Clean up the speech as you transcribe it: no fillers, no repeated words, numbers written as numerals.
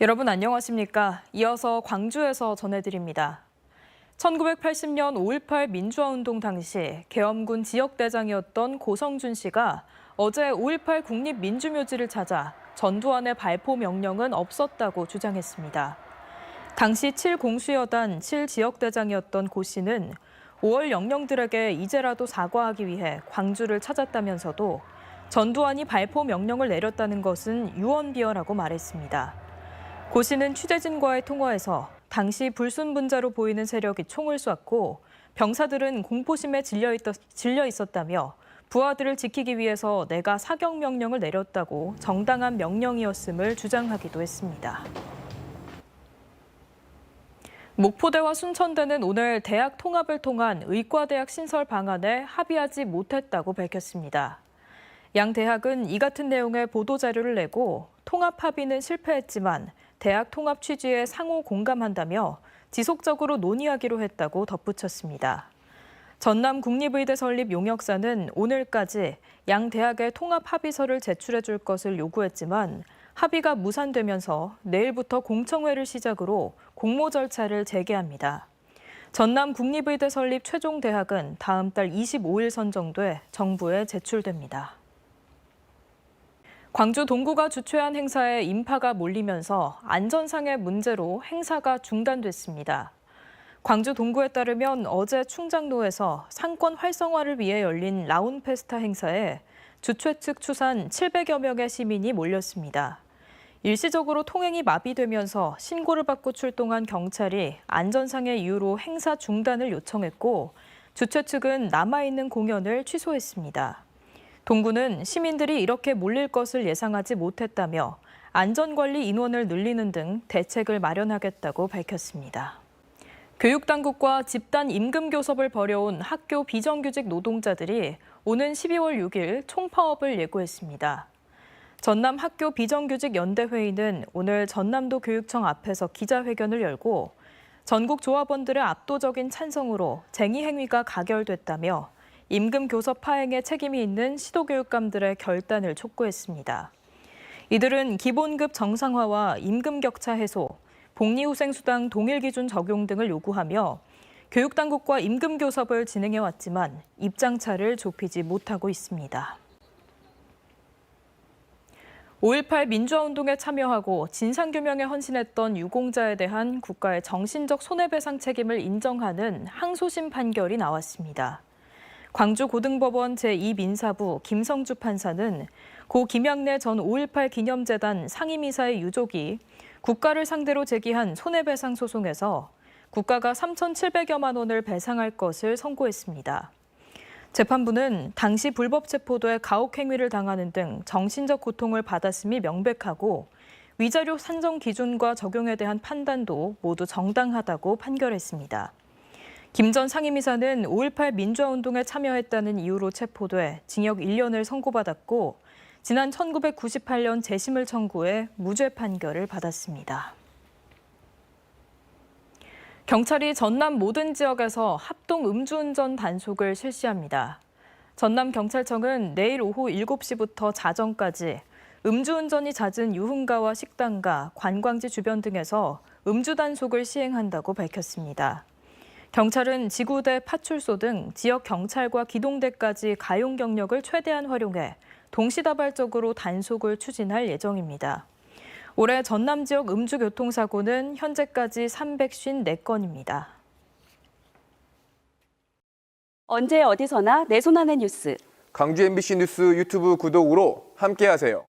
여러분 안녕하십니까? 이어서 광주에서 전해드립니다. 1980년 5.18 민주화운동 당시 계엄군 지역대장이었던 고성준 씨가 어제 5.18 국립민주묘지를 찾아 전두환의 발포 명령은 없었다고 주장했습니다. 당시 7공수여단 7지역대장이었던 고 씨는 5월 영령들에게 이제라도 사과하기 위해 광주를 찾았다면서도 전두환이 발포 명령을 내렸다는 것은 유언비어라고 말했습니다. 고 씨는 취재진과의 통화에서 당시 불순분자로 보이는 세력이 총을 쐈고 병사들은 공포심에 질려 있었다며 부하들을 지키기 위해서 내가 사격 명령을 내렸다고 정당한 명령이었음을 주장하기도 했습니다. 목포대와 순천대는 오늘 대학 통합을 통한 의과대학 신설 방안에 합의하지 못했다고 밝혔습니다. 양 대학은 이 같은 내용의 보도자료를 내고 통합 합의는 실패했지만 대학 통합 취지에 상호 공감한다며 지속적으로 논의하기로 했다고 덧붙였습니다. 전남 국립의대 설립 용역사는 오늘까지 양 대학의 통합 합의서를 제출해 줄 것을 요구했지만 합의가 무산되면서 내일부터 공청회를 시작으로 공모 절차를 재개합니다. 전남 국립의대 설립 최종 대학은 다음 달 25일 선정돼 정부에 제출됩니다. 광주 동구가 주최한 행사에 인파가 몰리면서 안전상의 문제로 행사가 중단됐습니다. 광주 동구에 따르면 어제 충장로에서 상권 활성화를 위해 열린 라운페스타 행사에 주최 측 추산 700여 명의 시민이 몰렸습니다. 일시적으로 통행이 마비되면서 신고를 받고 출동한 경찰이 안전상의 이유로 행사 중단을 요청했고 주최 측은 남아있는 공연을 취소했습니다. 동구는 시민들이 이렇게 몰릴 것을 예상하지 못했다며 안전관리 인원을 늘리는 등 대책을 마련하겠다고 밝혔습니다. 교육당국과 집단 임금교섭을 벌여온 학교 비정규직 노동자들이 오는 12월 6일 총파업을 예고했습니다. 전남 학교 비정규직 연대회의는 오늘 전남도 교육청 앞에서 기자회견을 열고 전국 조합원들의 압도적인 찬성으로 쟁의 행위가 가결됐다며 임금 교섭 파행에 책임이 있는 시도교육감들의 결단을 촉구했습니다. 이들은 기본급 정상화와 임금 격차 해소, 복리후생수당 동일 기준 적용 등을 요구하며 교육당국과 임금 교섭을 진행해왔지만 입장차를 좁히지 못하고 있습니다. 5.18 민주화운동에 참여하고 진상규명에 헌신했던 유공자에 대한 국가의 정신적 손해배상 책임을 인정하는 항소심 판결이 나왔습니다. 광주고등법원 제2민사부 김성주 판사는 고 김양래 전 5.18 기념재단 상임이사의 유족이 국가를 상대로 제기한 손해배상 소송에서 국가가 3,700여만 원을 배상할 것을 선고했습니다. 재판부는 당시 불법 체포돼 가혹행위를 당하는 등 정신적 고통을 받았음이 명백하고 위자료 산정 기준과 적용에 대한 판단도 모두 정당하다고 판결했습니다. 김 전 상임이사는 5.18 민주화운동에 참여했다는 이유로 체포돼 징역 1년을 선고받았고 지난 1998년 재심을 청구해 무죄 판결을 받았습니다. 경찰이 전남 모든 지역에서 합동 음주운전 단속을 실시합니다. 전남경찰청은 내일 오후 7시부터 자정까지 음주운전이 잦은 유흥가와 식당가, 관광지 주변 등에서 음주 단속을 시행한다고 밝혔습니다. 경찰은 지구대, 파출소 등 지역 경찰과 기동대까지 가용 경력을 최대한 활용해 동시다발적으로 단속을 추진할 예정입니다. 올해 전남 지역 음주교통사고는 현재까지 354건입니다. 언제 어디서나 내 손 안의 뉴스. 광주 MBC 뉴스 유튜브 구독으로 함께하세요.